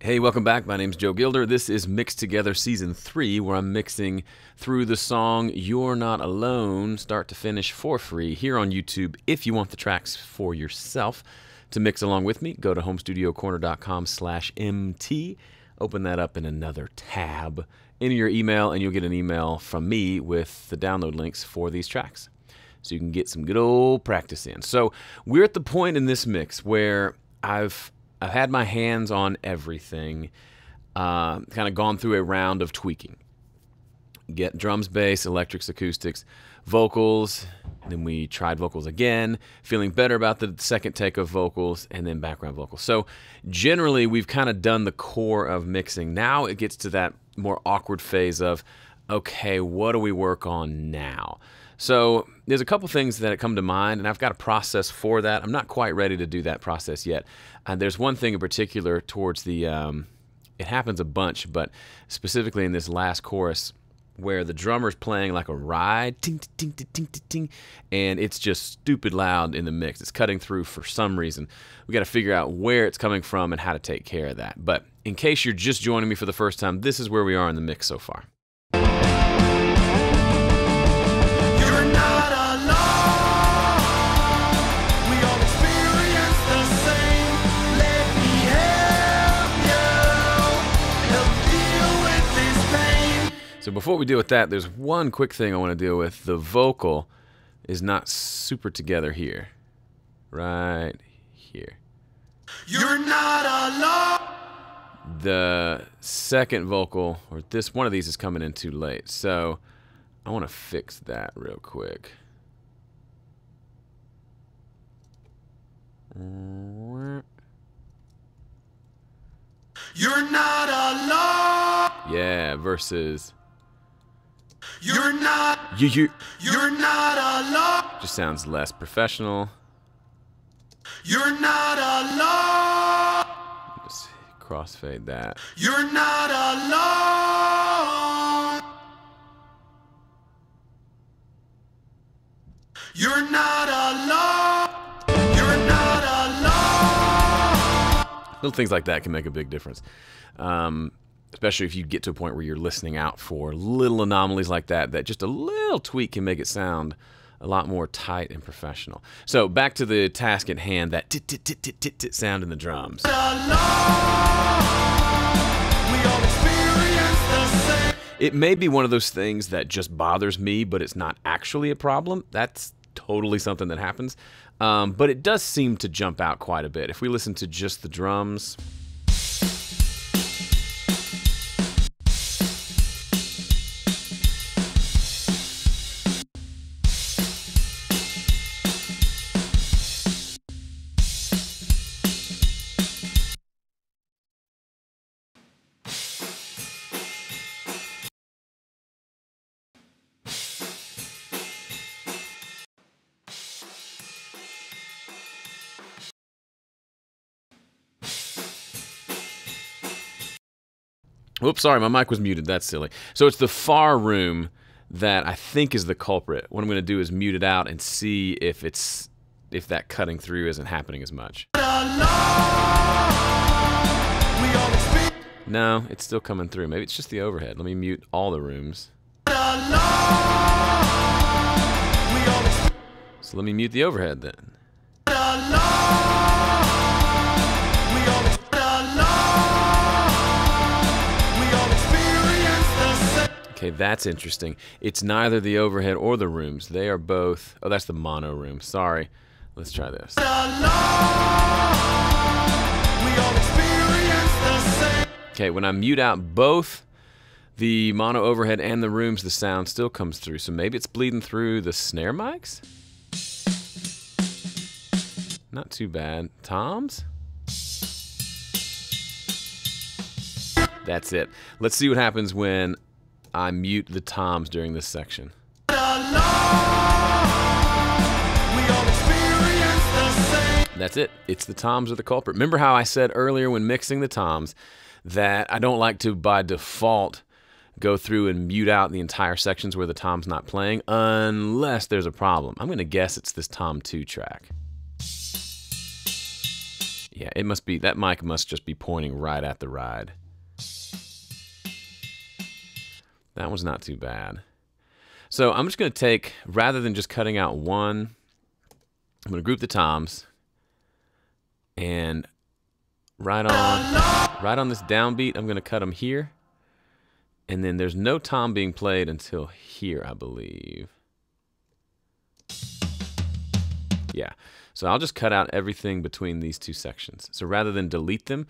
Hey, welcome back. My name's Joe Gilder. This is Mixed Together Season 3, where I'm mixing through the song You're Not Alone, start to finish, for free here on YouTube. If you want the tracks for yourself to mix along with me, go to homestudiocorner.com/MT. Open that up in another tab. Enter your email, and you'll get an email from me with the download links for these tracks, so you can get some good old practice in. So we're at the point in this mix where I've had my hands on everything, kind of gone through a round of tweaking. Get drums, bass, electrics, acoustics, vocals, then we tried vocals again, feeling better about the second take of vocals, and then background vocals. So generally, we've kind of done the core of mixing. Now it gets to that more awkward phase of, okay, what do we work on now? So there's a couple things that come to mind, and I've got a process for that. I'm not quite ready to do that process yet. There's one thing in particular towards the, it happens a bunch, but specifically in this last chorus where the drummer's playing like a ride, ting, ting, ting, ting, ting, ting, and it's just stupid loud in the mix. It's cutting through for some reason. We got to figure out where it's coming from and how to take care of that. But in case you're just joining me for the first time, this is where we are in the mix so far. So before we deal with that, there's one quick thing I want to deal with. The vocal is not super together here. Right here. You're not alone. The second vocal, or this one of these, is coming in too late. So I want to fix that real quick. You're not alone. Yeah, versus you're not alone. Just sounds less professional. You're not alone. Just crossfade that. You're not alone. You're not alone. You're not alone. Little things like that can make a big difference. Especially if you get to a point where you're listening out for little anomalies like that, that just a little tweak can make it sound a lot more tight and professional. So back to the task at hand, that tit-tit-tit-tit-tit sound in the drums. It may be one of those things that just bothers me, but it's not actually a problem. That's totally something that happens. But it does seem to jump out quite a bit. If we listen to just the drums, oops, sorry, my mic was muted. That's silly. So it's the far room that I think is the culprit. What I'm going to do is mute it out and see if that cutting through isn't happening as much. No, it's still coming through. Maybe it's just the overhead. Let me mute all the rooms. So let me mute the overhead then. Okay, that's interesting. It's neither the overhead or the rooms. They are both... Oh, that's the mono room. Sorry. Let's try this. Okay, when I mute out both the mono overhead and the rooms, the sound still comes through. So maybe it's bleeding through the snare mics? Not too bad. Toms? That's it. Let's see what happens when I mute the toms during this section. That's it. It's the toms are the culprit. Remember how I said earlier when mixing the toms that I don't like to, by default, go through and mute out the entire sections where the tom's not playing unless there's a problem. I'm going to guess it's this Tom 2 track. Yeah, it must be, that mic must just be pointing right at the ride. That was not too bad. So I'm just going to take, rather than just cutting out one, I'm going to group the toms, and right on this downbeat, I'm going to cut them here. And then there's no tom being played until here, I believe. Yeah, so I'll just cut out everything between these two sections. So rather than delete them,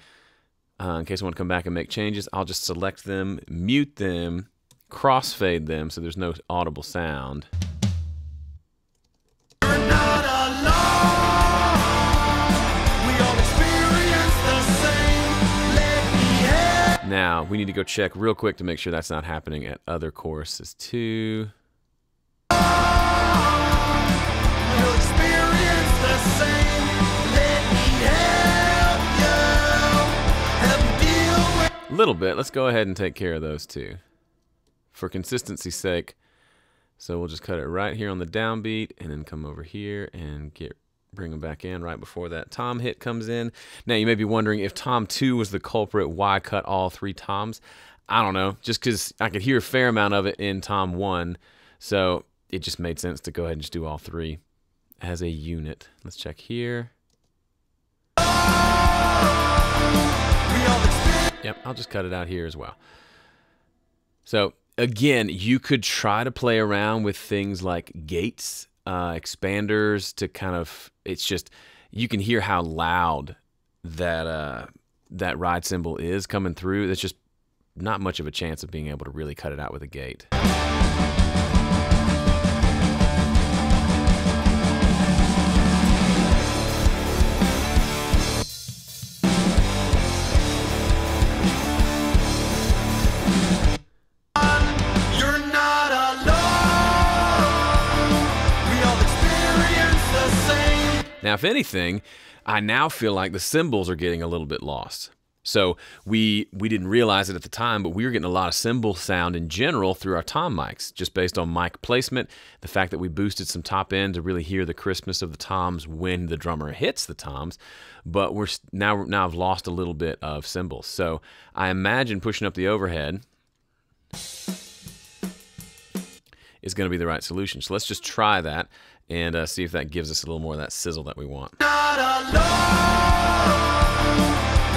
in case I want to come back and make changes, I'll just select them, mute them, crossfade them so there's no audible sound. Now, we need to go check real quick to make sure that's not happening at other choruses too. A little bit. Let's go ahead and take care of those two for consistency's sake. So we'll just cut it right here on the downbeat and then come over here and bring them back in right before that tom hit comes in. Now you may be wondering, if tom 2 was the culprit, why cut all 3 toms? I don't know, just because I could hear a fair amount of it in tom 1, so it just made sense to go ahead and just do all 3 as a unit. Let's check here. Yep, I'll just cut it out here as well. So again, you could try to play around with things like gates, expanders to kind of, it's just, you can hear how loud that that ride cymbal is coming through. There's just not much of a chance of being able to really cut it out with a gate. Now, if anything, I now feel like the cymbals are getting a little bit lost. So we didn't realize it at the time, but we were getting a lot of cymbal sound in general through our tom mics, just based on mic placement, the fact that we boosted some top end to really hear the crispness of the toms when the drummer hits the toms. But we're now I've lost a little bit of cymbals. So I imagine pushing up the overhead is going to be the right solution. So let's just try that and see if that gives us a little more of that sizzle that we want. Not alone.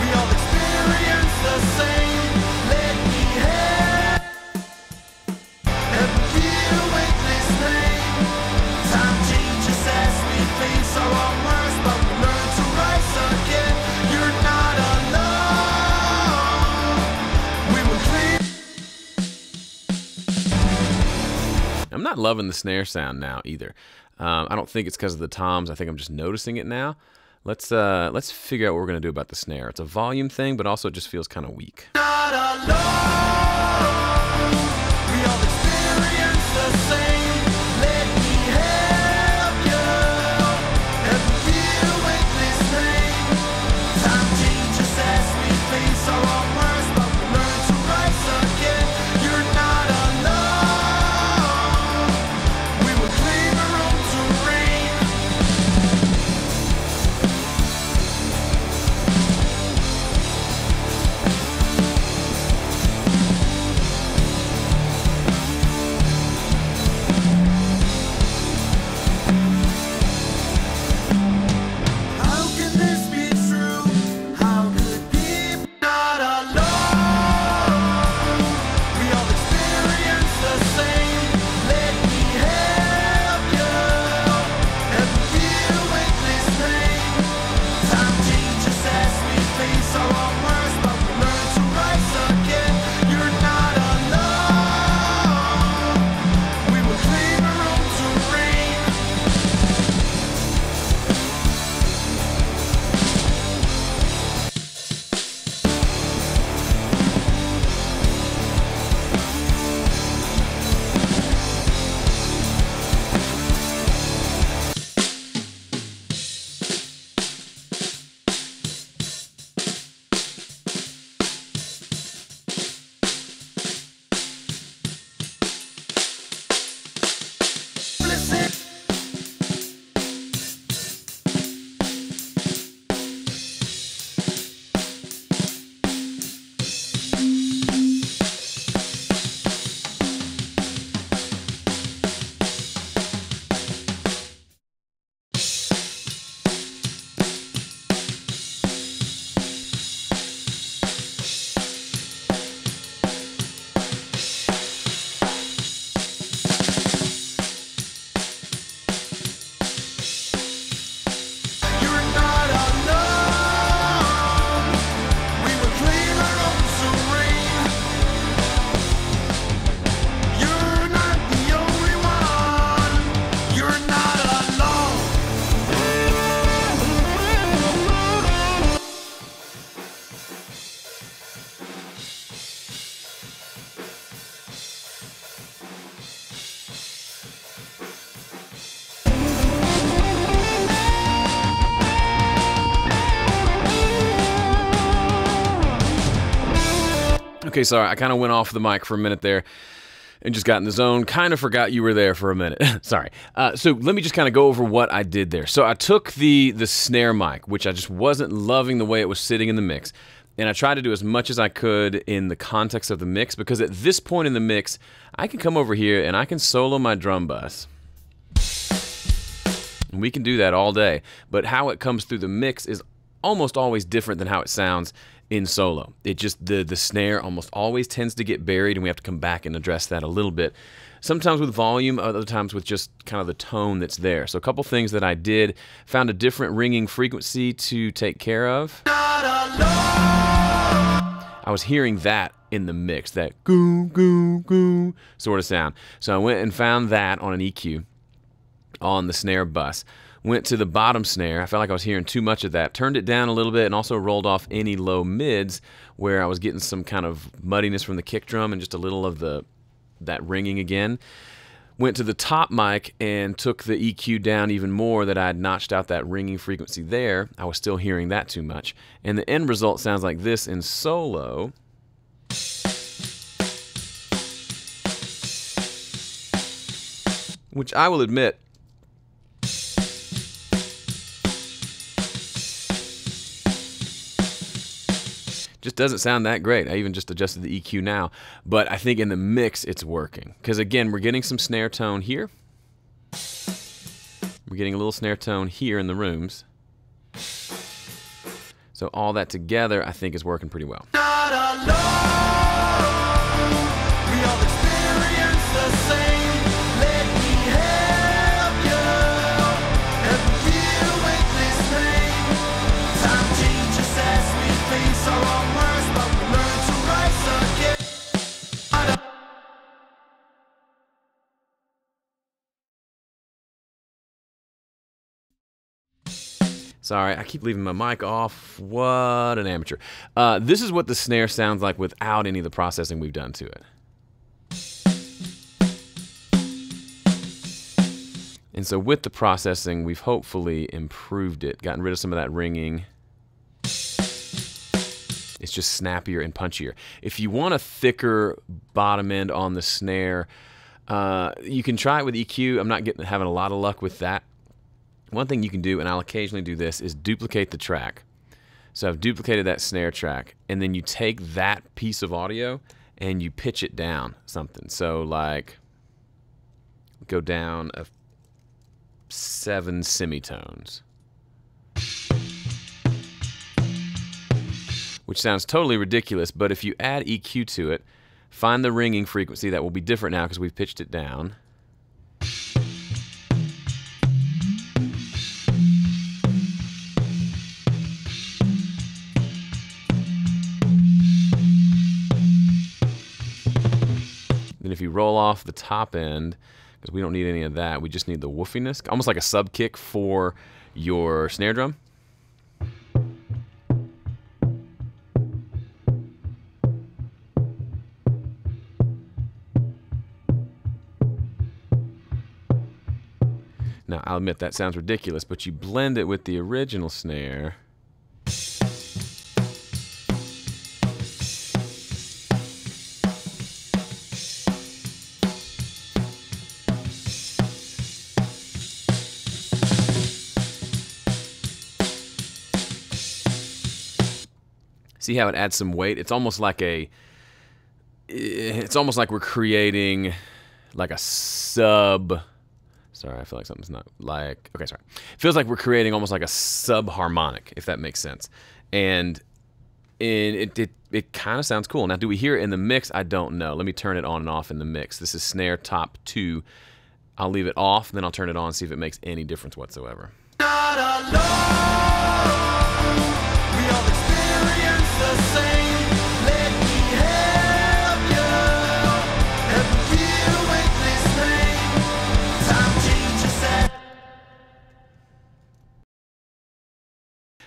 We all experience the same. Let me have and feel with this pain. Time changes as we face our own worst, but we learn to rise again. You're not alone. We will clear. I'm not loving the snare sound now either. I don't think it's because of the toms. I think I'm just noticing it now. Let's figure out what we're gonna do about the snare. It's a volume thing, but also it just feels kind of weak. Not alone. We all experience the same. Let me help you and feel with this pain. Time changes as we face our own worst, but we learn to rise again. You're not alone. We will clear our own terrain. Okay, sorry, I kind of went off the mic for a minute there and just got in the zone. Kind of forgot you were there for a minute. Sorry. So let me just kind of go over what I did there. So I took the snare mic, which I just wasn't loving the way it was sitting in the mix, and I tried to do as much as I could in the context of the mix, because at this point in the mix, I can come over here and I can solo my drum bus. And we can do that all day, but how it comes through the mix is almost always different than how it sounds in solo. It just, the snare almost always tends to get buried, and we have to come back and address that a little bit. Sometimes with volume, other times with just kind of the tone that's there. So a couple things that I did, found a different ringing frequency to take care of. I was hearing that in the mix, that goo, goo, goo sort of sound. So I went and found that on an EQ on the snare bus. Went to the bottom snare. I felt like I was hearing too much of that. Turned it down a little bit and also rolled off any low mids where I was getting some kind of muddiness from the kick drum and just a little of that ringing again. Went to the top mic and took the EQ down even more, that I had notched out that ringing frequency there. I was still hearing that too much. And the end result sounds like this in solo. Which I will admit, just doesn't sound that great. I even just adjusted the EQ now, but I think in the mix it's working. Because again, we're getting some snare tone here. We're getting a little snare tone here in the rooms. So all that together, I think, is working pretty well. Not alone. We all experience the same. Let me help you help deal with this pain. Time changes as we face our own worst, but we learn to rise again. Sorry, I keep leaving my mic off. What an amateur. This is what the snare sounds like without any of the processing we've done to it. And so with the processing, we've hopefully improved it, gotten rid of some of that ringing. It's just snappier and punchier. If you want a thicker bottom end on the snare, you can try it with EQ. I'm not having a lot of luck with that. One thing you can do, and I'll occasionally do this, is duplicate the track. So I've duplicated that snare track, and then you take that piece of audio and you pitch it down something. So like, go down 7 semitones. Which sounds totally ridiculous, but if you add EQ to it, find the ringing frequency. That will be different now because we've pitched it down. Then if you roll off the top end, because we don't need any of that, we just need the woofiness, almost like a sub kick for your snare drum. Now, I'll admit that sounds ridiculous, but you blend it with the original snare. See how it adds some weight? It's almost like we're creating like a sub. Sorry, I feel like something's not like, okay, sorry. It feels like we're creating almost like a sub-harmonic, if that makes sense. And it kind of sounds cool. Now, do we hear it in the mix? I don't know. Let me turn it on and off in the mix. This is snare top 2. I'll leave it off, then I'll turn it on and see if it makes any difference whatsoever. Not alone. We all experience the same. Let me help you help deal with this pain. Time changes that.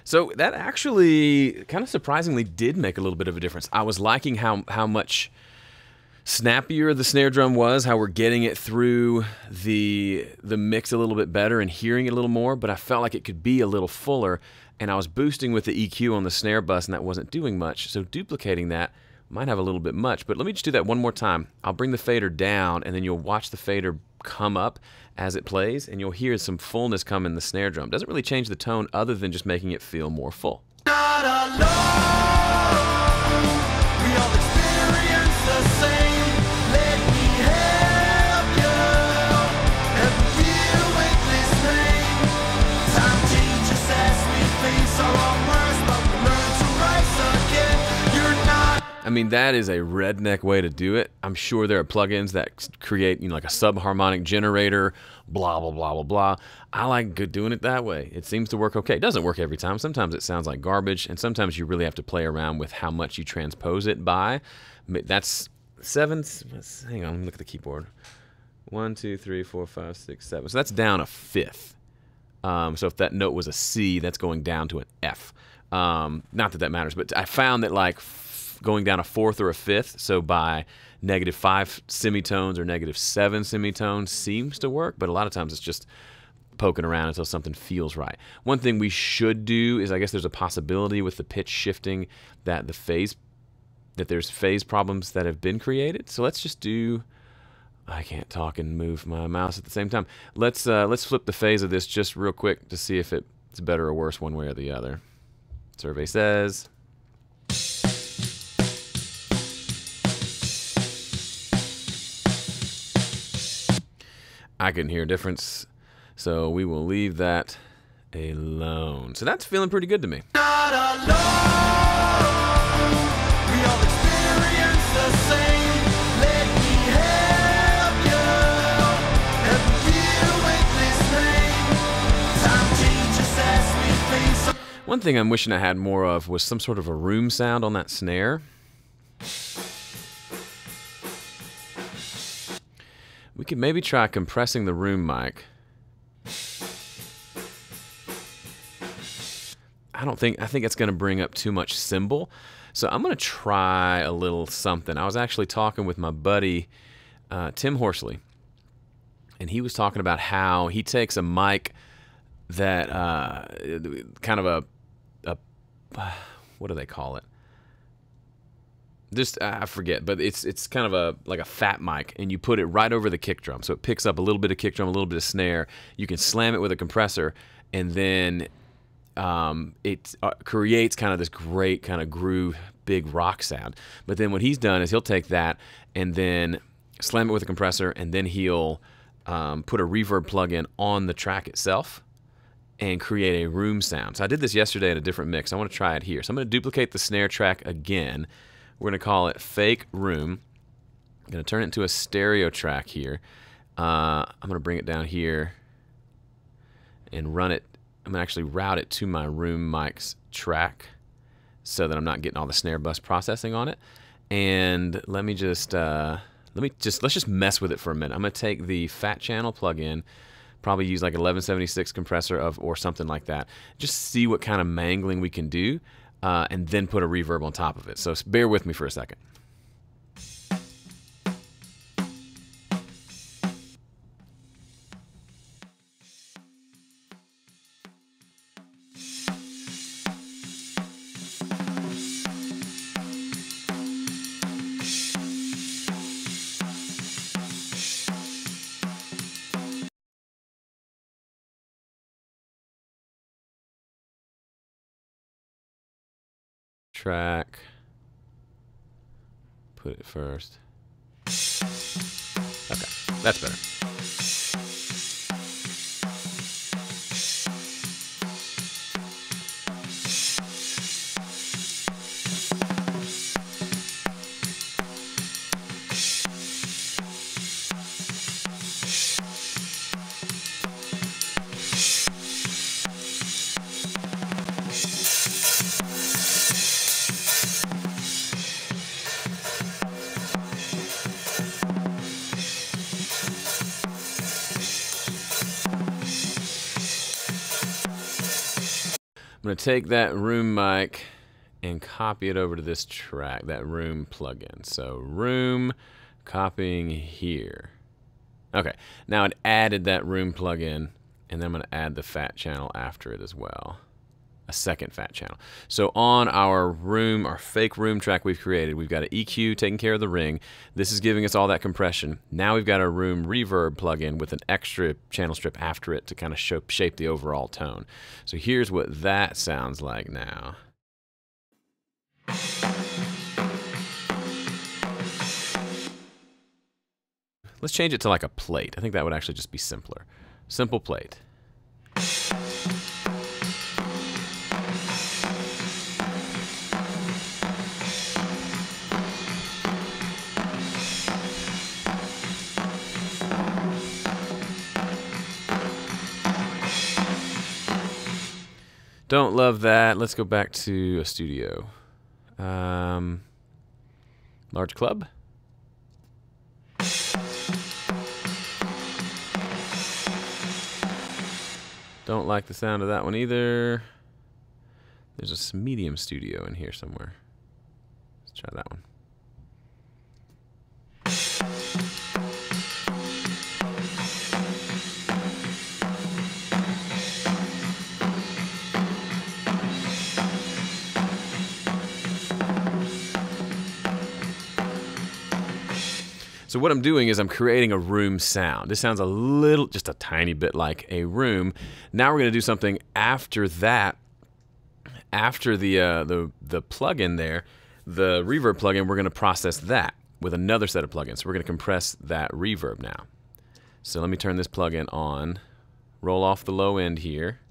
So that actually kind of surprisingly did make a little bit of a difference. I was liking how much snappier the snare drum was, how we're getting it through the mix a little bit better and hearing it a little more, but I felt like it could be a little fuller, and I was boosting with the EQ on the snare bus, and that wasn't doing much. So duplicating that Might have a little bit much, but let me just do that one more time. I'll bring the fader down, and then you'll watch the fader come up as it plays, and you'll hear some fullness come in the snare drum. Doesn't really change the tone other than just making it feel more full. Not alone. We all experience the same. Let me help you. Help you with this pain. Time changes as we face our own worst, but we learn to rise again. You're not. I mean, that is a redneck way to do it. I'm sure there are plugins that create, like a subharmonic generator, blah, blah, blah, blah, blah. I like doing it that way. It seems to work okay. It doesn't work every time. Sometimes it sounds like garbage, and sometimes you really have to play around with how much you transpose it by. That's 7. Hang on, let me look at the keyboard. 1, 2, 3, 4, 5, 6, 7. So that's down a fifth. So if that note was a C, that's going down to an F. Not that that matters, but I found that going down a fourth or a fifth, so by -5 semitones or -7 semitones seems to work, but a lot of times it's just poking around until something feels right. One thing we should do is, I guess there's a possibility with the pitch shifting that there's phase problems that have been created. So let's just do, I can't talk and move my mouse at the same time. Let's flip the phase of this just real quick to see if it's better or worse one way or the other. Survey says I can hear a difference, so we will leave that alone. So that's feeling pretty good to me. Not alone. We all experience the same. Let me help you. Help you with this pain. Time changes as we face. One thing I'm wishing I had more of was some sort of a room sound on that snare. We could maybe try compressing the room mic. I think it's going to bring up too much cymbal. So I'm going to try a little something. I was actually talking with my buddy, Tim Horsley, and he was talking about how he takes a mic that kind of a what do they call it? Just I forget, but it's kind of like a fat mic, and you put it right over the kick drum, so it picks up a little bit of kick drum, a little bit of snare. You can slam it with a compressor, and then it creates kind of this great kind of groove, big rock sound. But then what he's done is he'll take that and then slam it with a compressor, and then he'll put a reverb plug-in on the track itself and create a room sound. So I did this yesterday in a different mix. I want to try it here. So I'm going to duplicate the snare track again. We're going to call it Fake Room. I'm going to turn it into a stereo track here. I'm going to bring it down here and run it. I'm going to actually route it to my room mic's track so that I'm not getting all the snare bus processing on it. And let's just mess with it for a minute. I'm going to take the Fat Channel plugin, probably use like 1176 compressor or something like that. Just see what kind of mangling we can do. And then put a reverb on top of it. So bear with me for a second. Track, put it first. Okay, that's better. I'm going to take that room mic and copy it over to this track, that room plugin. So room, copying here. Okay, now it added that room plugin, and then I'm going to add the Fat Channel after it as well. a second fat channel. So on our fake room track we've created, we've got an EQ taking care of the ring. This is giving us all that compression. Now we've got our room reverb plugin with an extra channel strip after it to kind of shape the overall tone. So here's what that sounds like now. Let's change it to like a plate. I think that would actually just be simpler. Simple plate. Don't love that. Let's go back to a studio. Large club. Don't like the sound of that one either. There's a medium studio in here somewhere. Let's try that one. So what I'm doing is I'm creating a room sound. This sounds a little, just a tiny bit like a room. Now we're going to do something after that. After the plugin there, the reverb plugin, we're going to process that with another set of plugins. So we're going to compress that reverb now. So let me turn this plugin on. Roll off the low end here.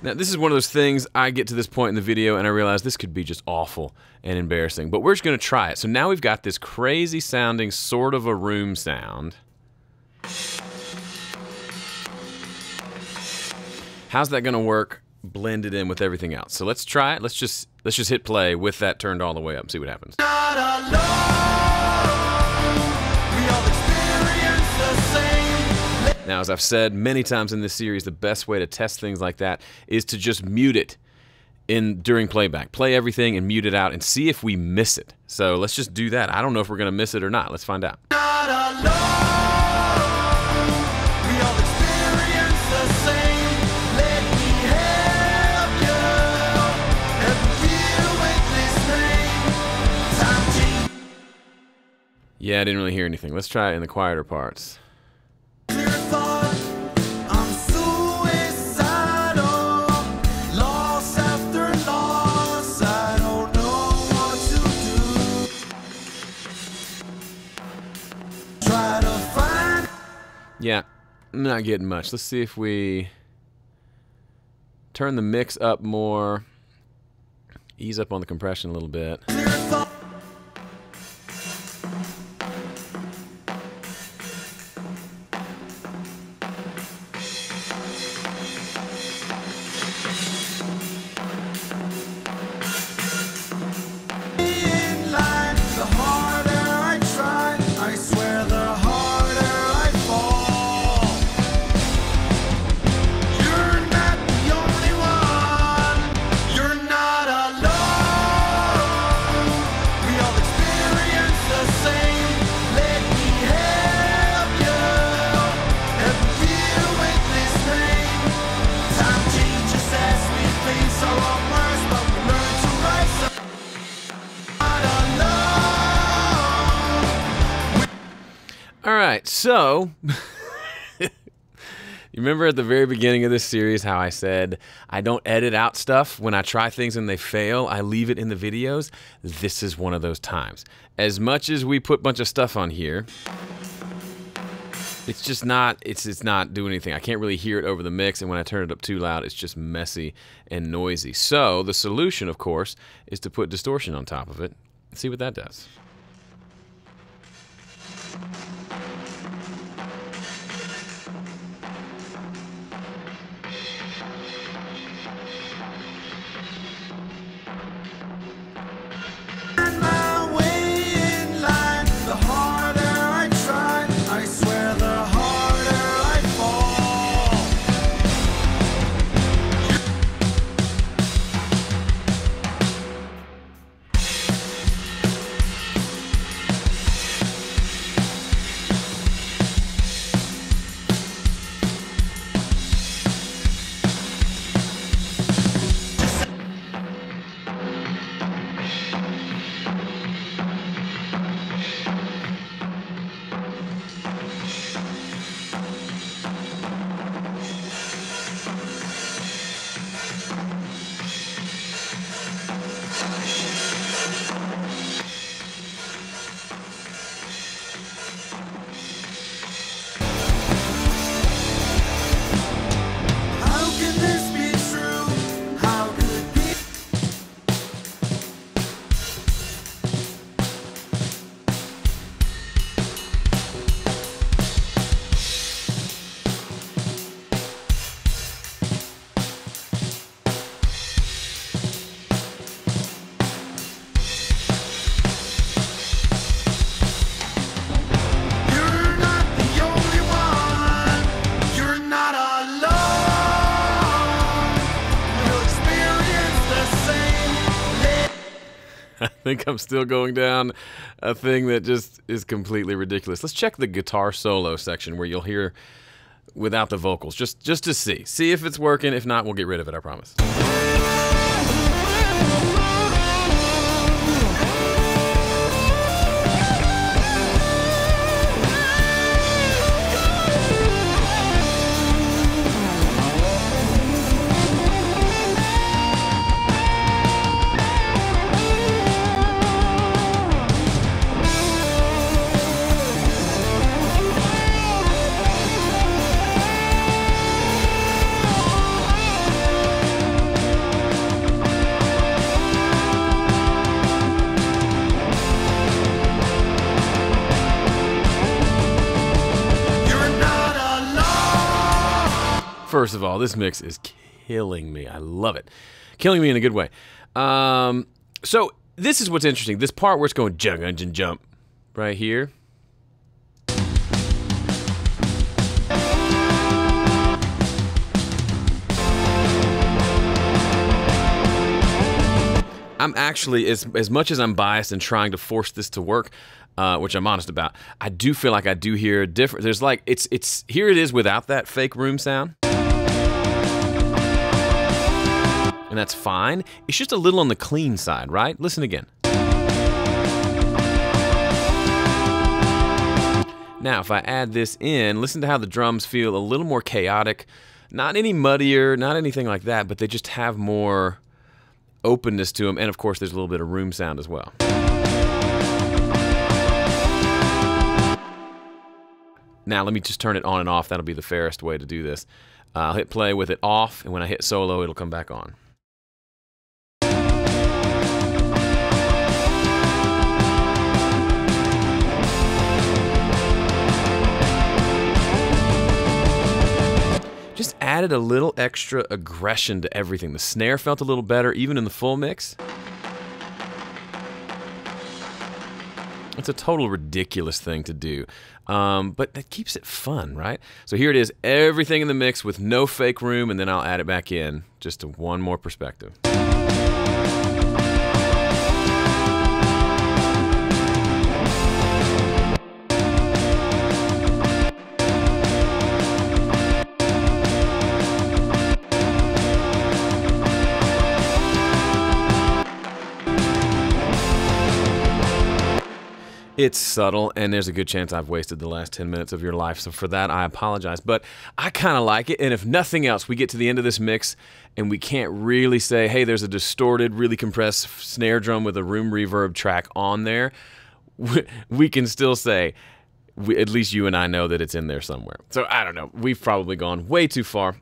Now, this is one of those things, I get to this point in the video and I realize this could be just awful and embarrassing, but we're just going to try it. So now we've got this crazy sounding sort of a room sound. How's that going to work blended in with everything else? So let's try it. Let's just hit play with that turned all the way up and see what happens. Not alone. We all experience the same. Now, as I've said many times in this series, the best way to test things like that is to just mute it during playback. Play everything and mute it out and see if we miss it. So let's just do that. I don't know if we're going to miss it or not. Let's find out. Not alone. We all experience the same. Let me help you and deal with this pain. Time to Yeah, I didn't really hear anything. Let's try it in the quieter parts. clear thought. I'm suicidal. Loss after loss. I don't know what to do. Try to find. Yeah, I'm not getting much. Let's see if we turn the mix up more, ease up on the compression a little bit. Clear thought. In line, the harder I try, I swear the harder I fall. You're not the only one. You're not alone. We all experience the same. Let me help you and deal with this pain. Time changes as we face our own worst, but we learn to rise up. Not alone. All right, so you remember at the very beginning of this series how I said I don't edit out stuff when I try things and they fail. I leave it in the videos. This is one of those times. As much as we put a bunch of stuff on here, it's just not, it's not doing anything. I can't really hear it over the mix, and when I turn it up too loud, it's just messy and noisy. So the solution, of course, is to put distortion on top of it and see what that does. I think I'm still going down a thing that just is completely ridiculous. Let's check the guitar solo section where you'll hear without the vocals, just to see. See if it's working. If not, we'll get rid of it, I promise. First of all, this mix is killing me. I love it. Killing me in a good way. So this is what's interesting. This part where it's going jump, jump, jump, right here. I'm actually, as much as I'm biased and trying to force this to work, which I'm honest about, I do feel like I do hear a different. There's like, it's here it is without that fake room sound. And that's fine. It's just a little on the clean side, right? Listen again. Now, if I add this in, listen to how the drums feel a little more chaotic. Not any muddier, not anything like that, but they just have more openness to them. And of course, there's a little bit of room sound as well. Now, let me just turn it on and off. That'll be the fairest way to do this. I'll hit play with it off, and when I hit solo, it'll come back on. Just added a little extra aggression to everything. The snare felt a little better, even in the full mix. It's a total ridiculous thing to do, but that keeps it fun, right? So here it is, everything in the mix with no fake room, and then I'll add it back in just to one more perspective. It's subtle, and there's a good chance I've wasted the last 10 minutes of your life, so for that, I apologize. But I kind of like it, and if nothing else, we get to the end of this mix, and we can't really say, hey, there's a distorted, really compressed snare drum with a room reverb track on there. We can still say, at least you and I know that it's in there somewhere. So I don't know. We've probably gone way too far.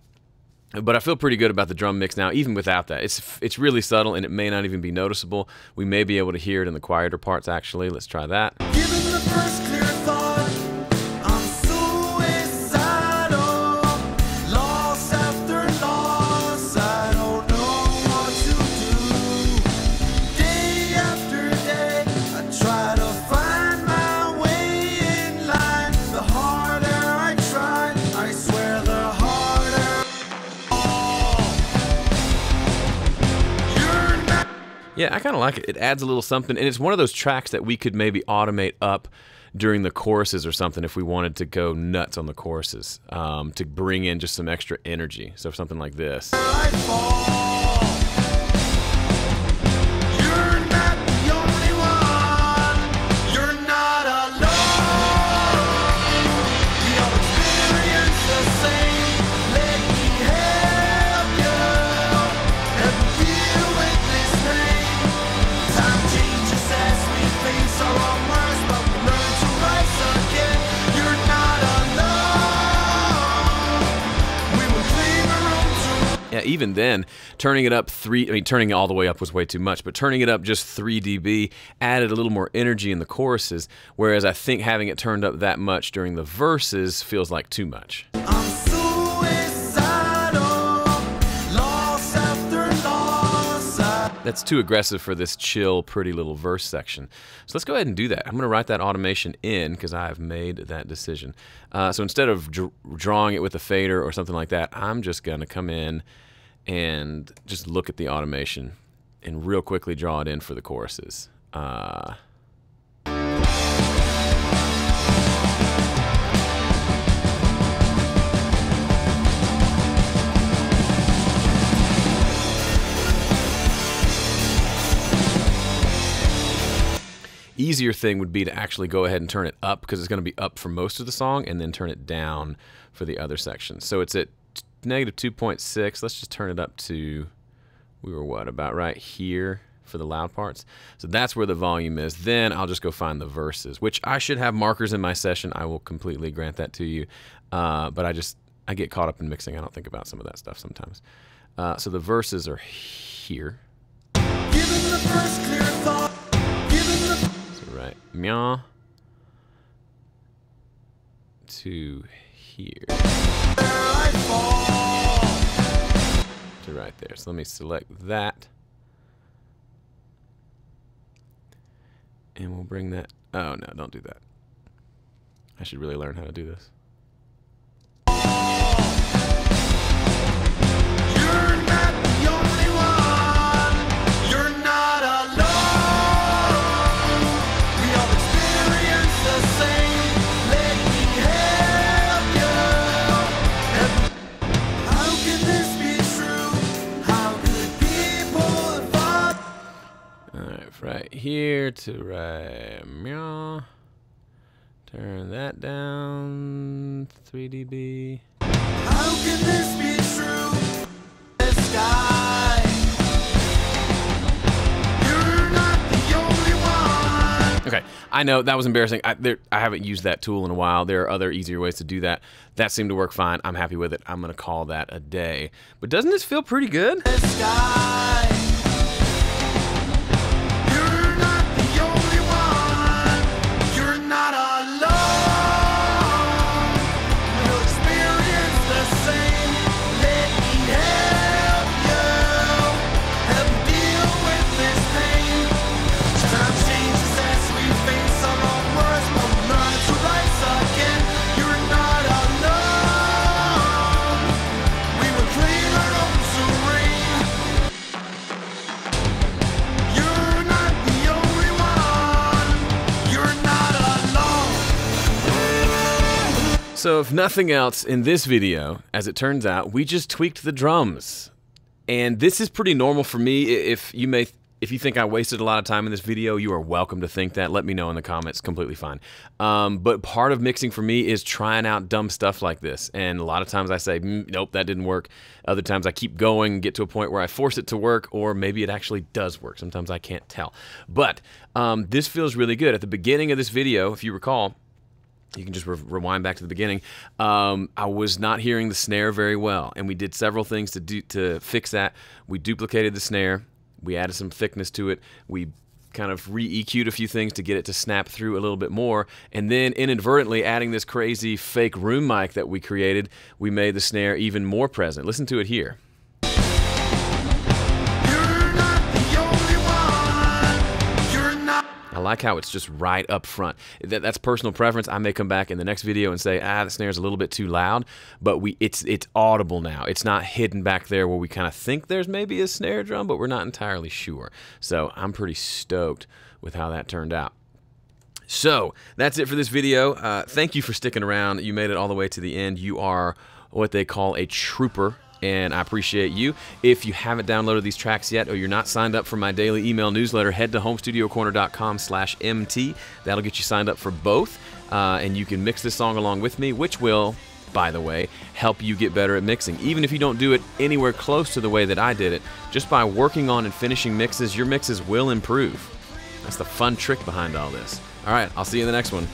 But I feel pretty good about the drum mix now, even without that. It's really subtle, and it may not even be noticeable. We may be able to hear it in the quieter parts, actually. Let's try that. Given the first clear thought, I'm suicidal. Loss after loss, I don't know what to do. Day after day, I try to find my way in line. The harder I try, I swear the harder. You're not. Yeah, I kind of like it. It adds a little something, and it's one of those tracks that we could maybe automate up during the choruses or something if we wanted to go nuts on the choruses, to bring in just some extra energy. So something like this. I fall. You're not the only one. You're not alone. We all experience the same. Let me help you. Help you deal with this pain. Time changes as we face our own worst, but we learn to rise again. You're not alone. We will clean our own truth. Yeah, even then, turning it up turning it all the way up was way too much, but turning it up just 3 dB added a little more energy in the choruses, whereas I think having it turned up that much during the verses feels like too much. I'm suicidal, loss after loss. That's too aggressive for this chill, pretty little verse section. So let's go ahead and do that. I'm going to write that automation in because I've made that decision. So instead of drawing it with a fader or something like that, I'm just going to come in and just look at the automation and real quickly draw it in for the choruses. Easier thing would be to actually go ahead and turn it up, because it's going to be up for most of the song, and then turn it down for the other section. So it's at negative 2.6. Let's just turn it up to, we were what, about right here for the loud parts. So that's where the volume is. Then I'll just go find the verses, which I should have markers in my session. I will completely grant that to you. But I get caught up in mixing. I don't think about some of that stuff sometimes. So the verses are here. Given the first clear thought, given the Right, meow to here I fall. to right there. So let me select that, and we'll bring that. Oh no, don't do that. I should really learn how to do this. You're not the only one. You're not alone. We all experience the same. Let me help you. How can this be true? How could people evolve? All right, right here to right, meow. Turn that down 3 dB. How can this be true? The sky. You're not the only one. Okay, I know that was embarrassing. I haven't used that tool in a while. There are other easier ways to do that. That seemed to work fine. I'm happy with it. I'm going to call that a day. But doesn't this feel pretty good? The sky. You're not the only one. You're not alone. We'll experience the same. Let me help you. Help me deal with this pain. Time changes as we face our own words, but we learn to rise again. You're not alone. We will claim our own terrain. You're not the only one. You're not alone. So if nothing else, in this video, as it turns out, we just tweaked the drums. And this is pretty normal for me. If you think I wasted a lot of time in this video, you are welcome to think that. Let me know in the comments. Completely fine. But part of mixing for me is trying out dumb stuff like this. And a lot of times I say, nope, that didn't work. Other times I keep going, get to a point where I force it to work, or maybe it actually does work. Sometimes I can't tell. But this feels really good. At the beginning of this video, if you recall, you can just rewind back to the beginning. I was not hearing the snare very well, and we did several things to fix that. We duplicated the snare. We added some thickness to it. We kind of re-EQ'd a few things to get it to snap through a little bit more. And then inadvertently adding this crazy fake room mic that we created, we made the snare even more present. Listen to it here. You're not the only one. You're not. I like how it's just right up front. That's personal preference. I may come back in the next video and say, the snare's a little bit too loud, but it's audible now. It's not hidden back there where we kind of think there's maybe a snare drum, but we're not entirely sure. So I'm pretty stoked with how that turned out. So that's it for this video. Thank you for sticking around. You made it all the way to the end. You are what they call a trooper, and I appreciate you. If you haven't downloaded these tracks yet, or you're not signed up for my daily email newsletter, head to homestudiocorner.com/MT. That'll get you signed up for both, and you can mix this song along with me, which will, by the way, help you get better at mixing. Even if you don't do it anywhere close to the way that I did it, just by working on and finishing mixes, your mixes will improve. That's the fun trick behind all this. All right, I'll see you in the next one.